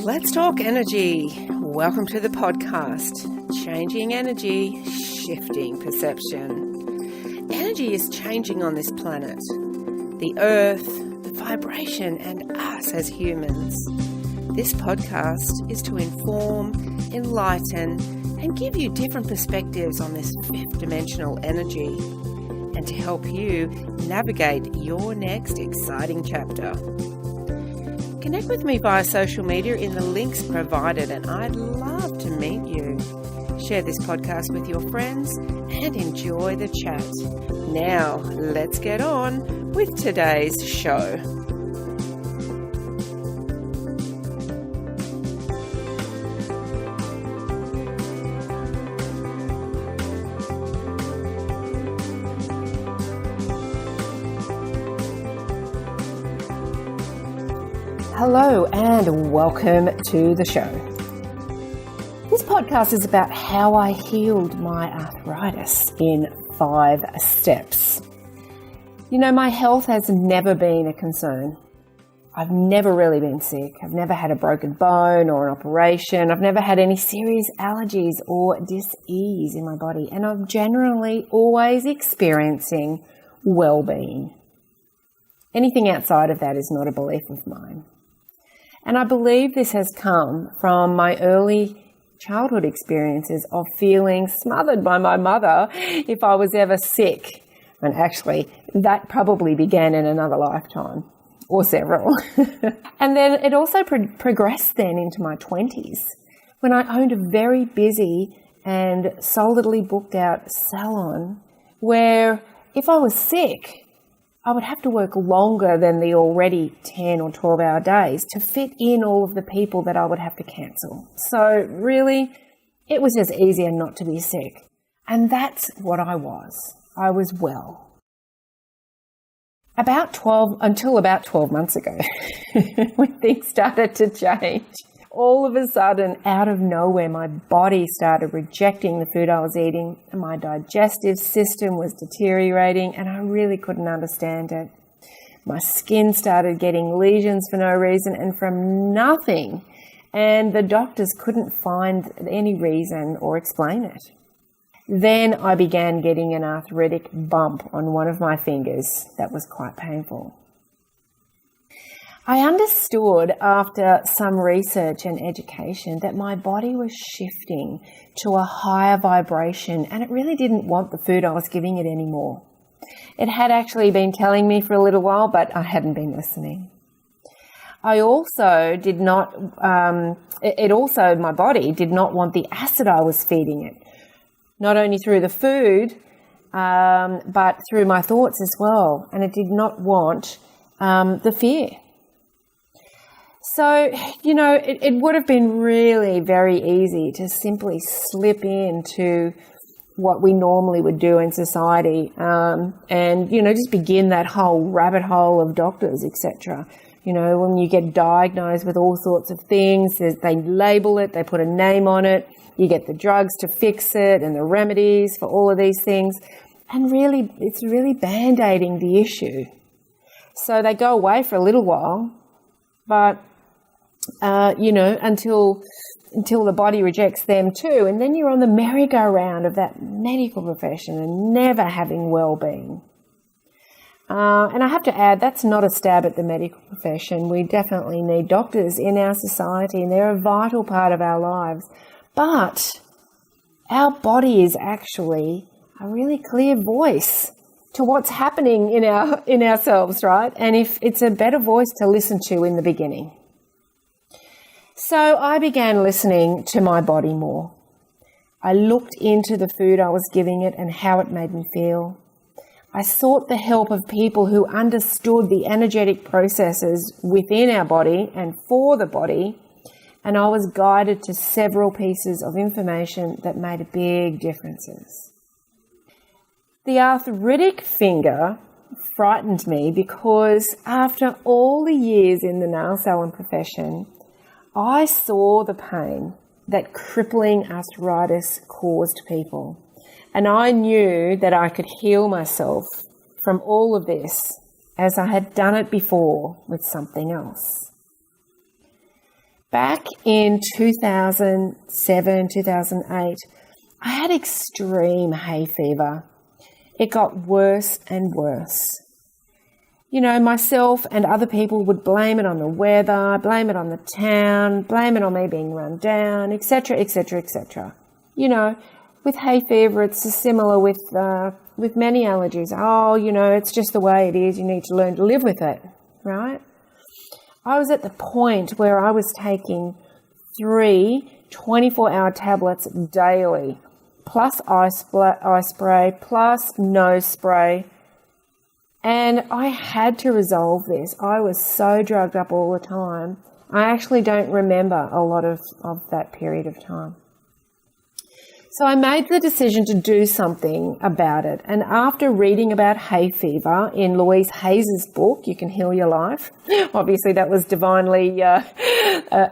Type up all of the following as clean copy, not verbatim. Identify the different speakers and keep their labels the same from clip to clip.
Speaker 1: Let's talk energy. Welcome to the podcast. Changing energy, shifting perception. Energy is changing on this planet. The earth, the vibration, and us as humans. This podcast is to inform, enlighten, and give you different perspectives on this fifth dimensional energy, and to help you navigate your next exciting chapter. Connect with me via social media in the links provided, and I'd love to meet you. Share this podcast with your friends and enjoy the chat. Now, let's get on with today's show. Hello and welcome to the show. This podcast is about how I healed my arthritis in 5 steps. You know, my health has never been a concern. I've never really been sick. I've never had a broken bone or an operation. I've never had any serious allergies or dis-ease in my body. And I'm generally always experiencing well-being. Anything outside of that is not a belief of mine. And I believe this has come from my early childhood experiences of feeling smothered by my mother if I was ever sick. And actually, that probably began in another lifetime, or several. And then it also progressed then into my 20s, when I owned a very busy and solidly booked out salon, where if I was sick, I would have to work longer than the already 10 or 12-hour days to fit in all of the people that I would have to cancel. So really, it was just easier not to be sick. And that's what I was. I was well. Until about 12 months ago, when things started to change. All of a sudden, out of nowhere, my body started rejecting the food I was eating, and my digestive system was deteriorating, and I really couldn't understand it. My skin started getting lesions for no reason and from nothing, and the doctors couldn't find any reason or explain it. Then I began getting an arthritic bump on one of my fingers that was quite painful. I understood after some research and education that my body was shifting to a higher vibration, and it really didn't want the food I was giving it anymore. It had actually been telling me for a little while, but I hadn't been listening. I also did not, my body did not want the acid I was feeding it, not only through the food, but through my thoughts as well. And it did not want the fear. So, you know, it would have been really very easy to simply slip into what we normally would do in society, and, you know, just begin that whole rabbit hole of doctors, etc. You know, when you get diagnosed with all sorts of things, they label it, they put a name on it, you get the drugs to fix it and the remedies for all of these things, and really, it's really band-aiding the issue. So they go away for a little while, but until the body rejects them too. And then you're on the merry-go-round of that medical profession and never having well-being. And I have to add, that's not a stab at the medical profession. We definitely need doctors in our society, and they're a vital part of our lives. But our body is actually a really clear voice to what's happening in ourselves, right? And if it's a better voice to listen to in the beginning. So I began listening to my body more. I looked into the food I was giving it and how it made me feel. I sought the help of people who understood the energetic processes within our body and for the body, and I was guided to several pieces of information that made big differences. The arthritic finger frightened me because after all the years in the nail salon profession, I saw the pain that crippling arthritis caused people, and I knew that I could heal myself from all of this as I had done it before with something else. Back in 2007, 2008, I had extreme hay fever. It got worse and worse. You know, myself and other people would blame it on the weather, blame it on the town, blame it on me being run down, etc., etc., etc. You know, with hay fever, it's similar with many allergies. Oh, you know, it's just the way it is. You need to learn to live with it, right? I was at the point where I was taking 3 24-hour tablets daily, plus eye spray, plus nose spray. And I had to resolve this. I was so drugged up all the time. I actually don't remember a lot of that period of time. So I made the decision to do something about it. And after reading about hay fever in Louise Hayes' book, You Can Heal Your Life, obviously that was divinely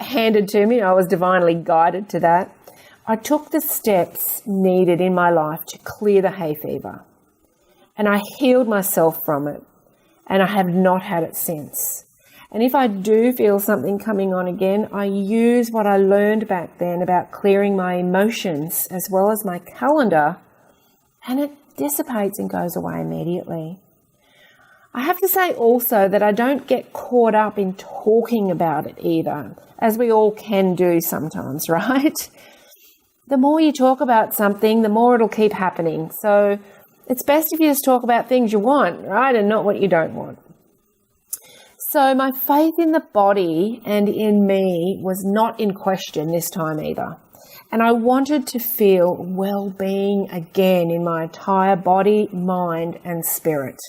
Speaker 1: handed to me. I was divinely guided to that. I took the steps needed in my life to clear the hay fever. And I healed myself from it. And I have not had it since. And if I do feel something coming on again, I use what I learned back then about clearing my emotions as well as my calendar, and it dissipates and goes away immediately. I have to say also that I don't get caught up in talking about it either, as we all can do sometimes, right? The more you talk about something, the more it'll keep happening. So it's best if you just talk about things you want, right, and not what you don't want. So my faith in the body and in me was not in question this time either. And I wanted to feel well-being again in my entire body, mind, and spirit.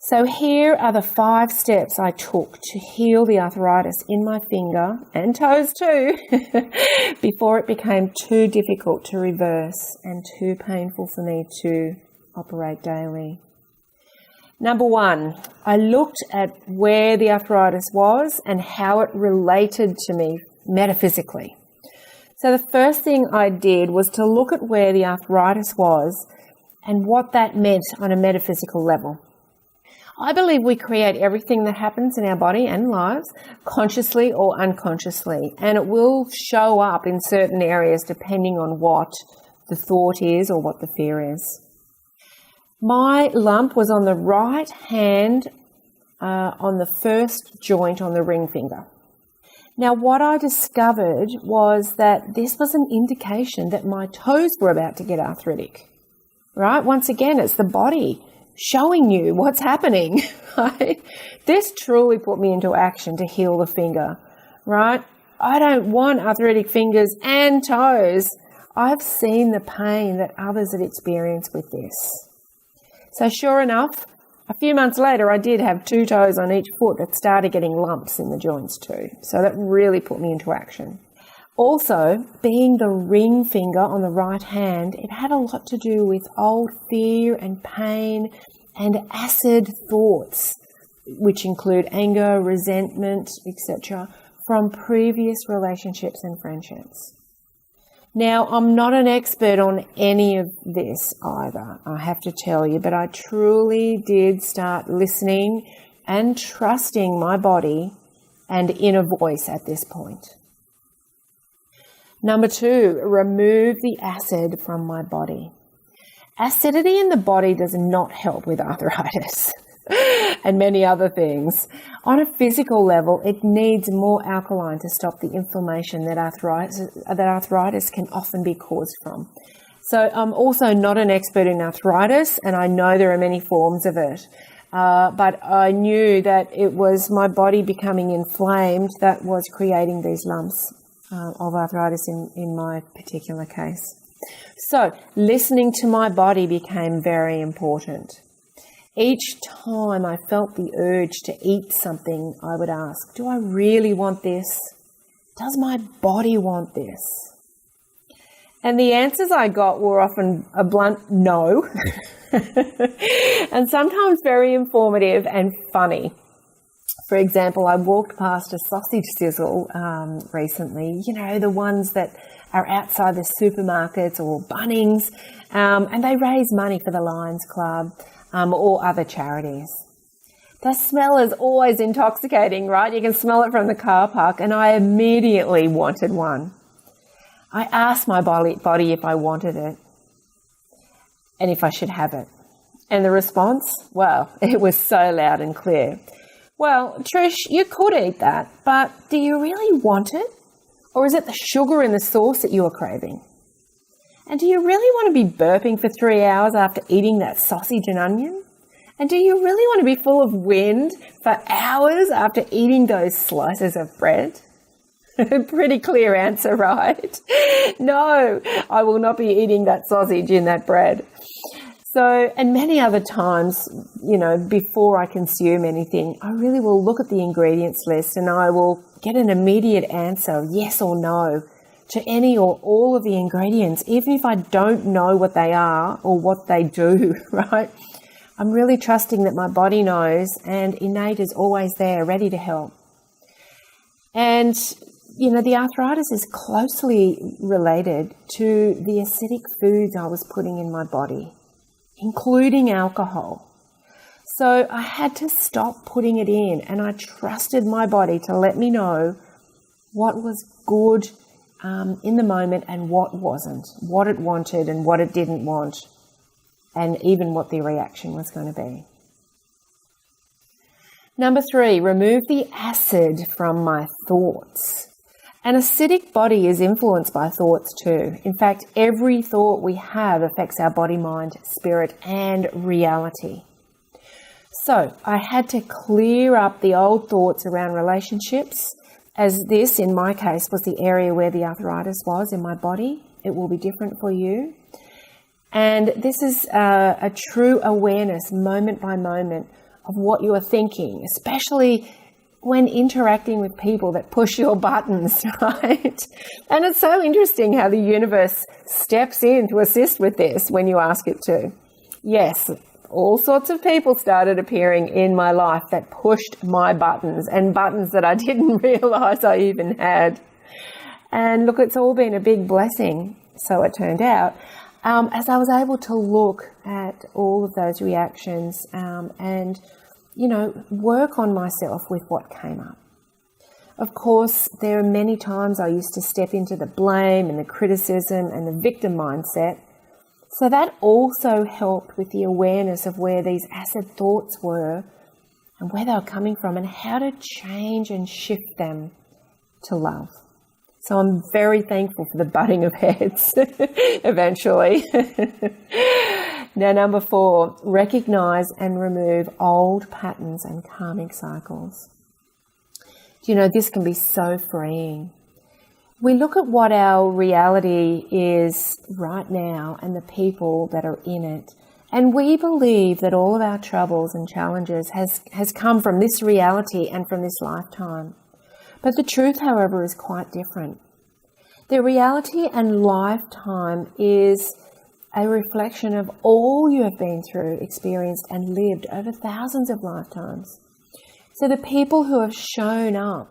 Speaker 1: So here are the 5 steps I took to heal the arthritis in my finger and toes too, before it became too difficult to reverse and too painful for me to operate daily. Number 1, I looked at where the arthritis was and how it related to me metaphysically. So the first thing I did was to look at where the arthritis was and what that meant on a metaphysical level. I believe we create everything that happens in our body and lives, consciously or unconsciously, and it will show up in certain areas depending on what the thought is or what the fear is. My lump was on the right hand on the first joint on the ring finger. Now, what I discovered was that this was an indication that my toes were about to get arthritic, right? Once again, it's the body showing you what's happening, right? This truly put me into action to heal the finger, right? I don't want arthritic fingers and toes. I've seen the pain that others had experienced with this. So sure enough, a few months later, I did have 2 toes on each foot that started getting lumps in the joints too. So that really put me into action. Also, being the ring finger on the right hand, it had a lot to do with old fear and pain and acid thoughts, which include anger, resentment, etc., from previous relationships and friendships. Now, I'm not an expert on any of this either, I have to tell you, but I truly did start listening and trusting my body and inner voice at this point. Number 2, remove the acid from my body. Acidity in the body does not help with arthritis and many other things. On a physical level, it needs more alkaline to stop the inflammation that arthritis can often be caused from. So I'm also not an expert in arthritis, and I know there are many forms of it. But I knew that it was my body becoming inflamed that was creating these lumps of arthritis in my particular case. So listening to my body became very important. Each time I felt the urge to eat something, I would ask, do I really want this? Does my body want this? And the answers I got were often a blunt no, and sometimes very informative and funny. For example, I walked past a sausage sizzle recently, you know, the ones that are outside the supermarkets or Bunnings, and they raise money for the Lions Club or other charities. The smell is always intoxicating, right? You can smell it from the car park, and I immediately wanted one. I asked my body if I wanted it and if I should have it. And the response, well, it was so loud and clear. Well, Trish, you could eat that, but do you really want it? Or is it the sugar in the sauce that you are craving? And do you really want to be burping for 3 hours after eating that sausage and onion? And do you really want to be full of wind for hours after eating those slices of bread? Pretty clear answer, right? No, I will not be eating that sausage in that bread. So, and many other times, before I consume anything, I really will look at the ingredients list and I will get an immediate answer, yes or no, to any or all of the ingredients, even if I don't know what they are or what they do, right? I'm really trusting that my body knows, and innate is always there, ready to help. And, the arthritis is closely related to the acidic foods I was putting in my body, including alcohol. So I had to stop putting it in, and I trusted my body to let me know what was good in the moment and what wasn't, what it wanted and what it didn't want, and even what the reaction was going to be. Number 3, remove the acid from my thoughts. An acidic body is influenced by thoughts too. In fact, every thought we have affects our body, mind, spirit, and reality. So I had to clear up the old thoughts around relationships, as this, in my case, was the area where the arthritis was in my body. It will be different for you. And this is a true awareness, moment by moment, of what you are thinking, especially when interacting with people that push your buttons, right? And it's so interesting how the universe steps in to assist with this when you ask it to. Yes, all sorts of people started appearing in my life that pushed my buttons, and buttons that I didn't realize I even had. And look, it's all been a big blessing, so it turned out, as I was able to look at all of those reactions and work on myself with what came up. Of course, there are many times I used to step into the blame and the criticism and the victim mindset. So that also helped with the awareness of where these acid thoughts were and where they were coming from and how to change and shift them to love. So I'm very thankful for the butting of heads eventually. Now, number 4, recognize and remove old patterns and karmic cycles. This can be so freeing. We look at what our reality is right now and the people that are in it, and we believe that all of our troubles and challenges has come from this reality and from this lifetime. But the truth, however, is quite different. The reality and lifetime is a reflection of all you have been through, experienced, and lived over thousands of lifetimes. So the people who have shown up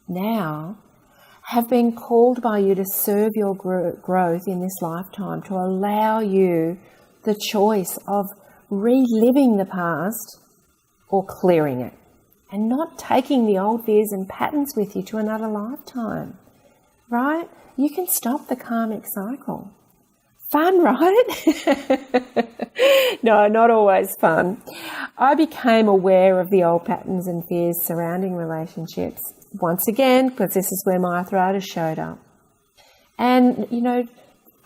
Speaker 1: now have been called by you to serve your growth in this lifetime, to allow you the choice of reliving the past or clearing it, and not taking the old fears and patterns with you to another lifetime, right? You can stop the karmic cycle. Fun, right? No, not always fun. I became aware of the old patterns and fears surrounding relationships, once again, because this is where my arthritis showed up. And,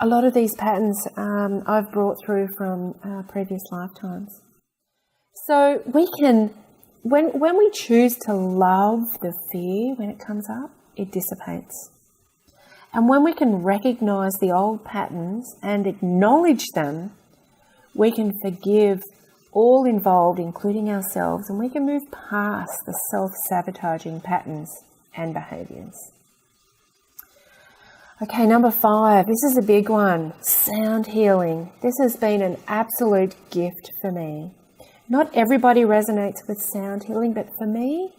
Speaker 1: a lot of these patterns I've brought through from previous lifetimes. So we can, when we choose to love the fear when it comes up, it dissipates. And when we can recognize the old patterns and acknowledge them, we can forgive all involved, including ourselves, and we can move past the self-sabotaging patterns and behaviors. Okay, number 5, this is a big one, sound healing. This has been an absolute gift for me. Not everybody resonates with sound healing, but for me,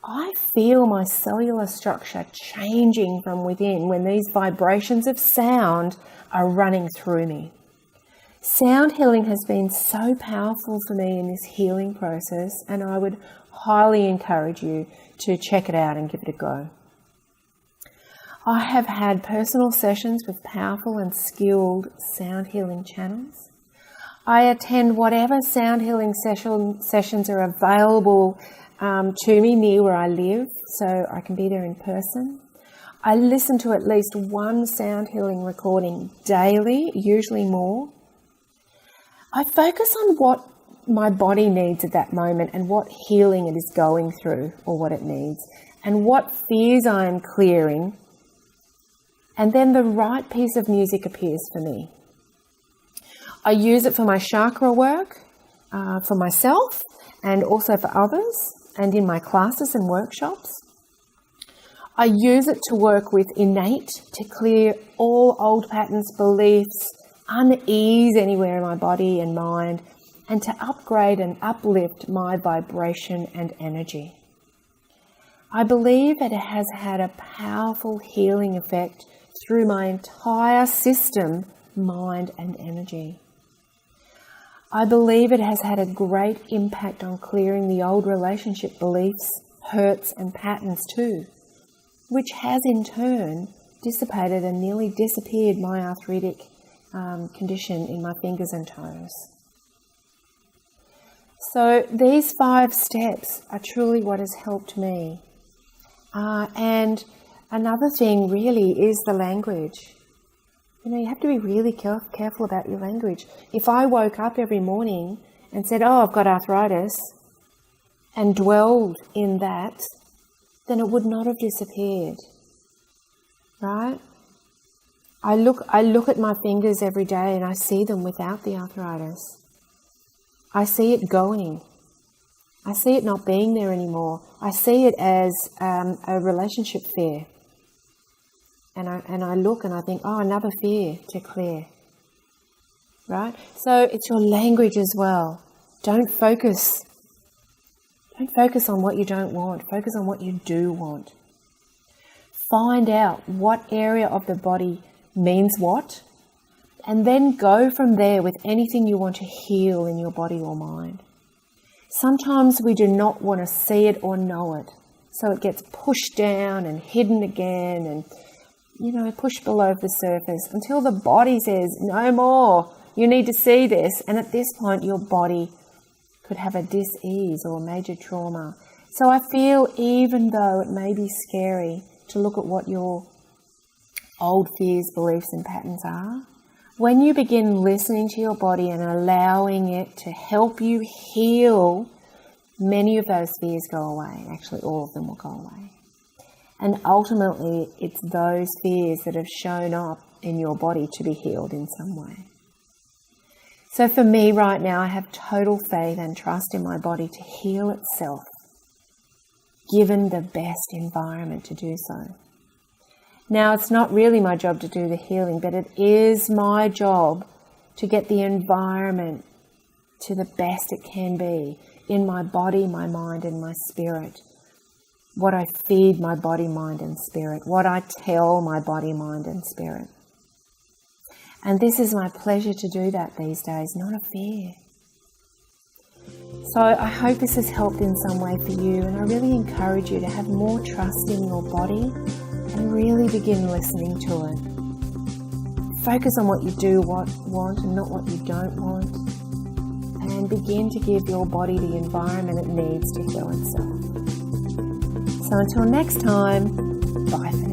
Speaker 1: I feel my cellular structure changing from within when these vibrations of sound are running through me. Sound healing has been so powerful for me in this healing process, and I would highly encourage you to check it out and give it a go. I have had personal sessions with powerful and skilled sound healing channels. I attend whatever sound healing sessions are available to me near where I live, so I can be there in person. I listen to at least one sound healing recording daily, usually more. I focus on what my body needs at that moment and what healing it is going through or what it needs and what fears I am clearing. And then the right piece of music appears for me. I use it for my chakra work, for myself and also for others and in my classes and workshops. I use it to work with innate, to clear all old patterns, beliefs, unease anywhere in my body and mind, and to upgrade and uplift my vibration and energy. I believe that it has had a powerful healing effect through my entire system, mind and energy. I believe it has had a great impact on clearing the old relationship beliefs, hurts and patterns too, which has in turn dissipated and nearly disappeared my arthritic condition in my fingers and toes. So these 5 steps are truly what has helped me. And another thing really is the language. You have to be really careful about your language. If I woke up every morning and said, oh, I've got arthritis, and dwelled in that, then it would not have disappeared, right? I look at my fingers every day and I see them without the arthritis. I see it going. I see it not being there anymore. I see it as a relationship fear. And I look and I think, oh, another fear to clear, right? So it's your language as well. Don't focus on what you don't want. Focus on what you do want. Find out what area of the body means what, and then go from there with anything you want to heal in your body or mind. Sometimes we do not want to see it or know it, so it gets pushed down and hidden again and, pushed below the surface until the body says, no more, you need to see this. And at this point, your body could have a dis-ease or a major trauma. So I feel, even though it may be scary to look at what your old fears, beliefs and patterns are, when you begin listening to your body and allowing it to help you heal, many of those fears go away. Actually, all of them will go away. And ultimately, it's those fears that have shown up in your body to be healed in some way. So for me right now, I have total faith and trust in my body to heal itself, given the best environment to do so. Now, it's not really my job to do the healing, but it is my job to get the environment to the best it can be in my body, my mind, and my spirit. What I feed my body, mind, and spirit. What I tell my body, mind, and spirit. And this is my pleasure to do that these days, not a fear. So I hope this has helped in some way for you, and I really encourage you to have more trust in your body and really begin listening to it. Focus on what you do want and not what you don't want, and begin to give your body the environment it needs to heal itself. So until next time, bye for now.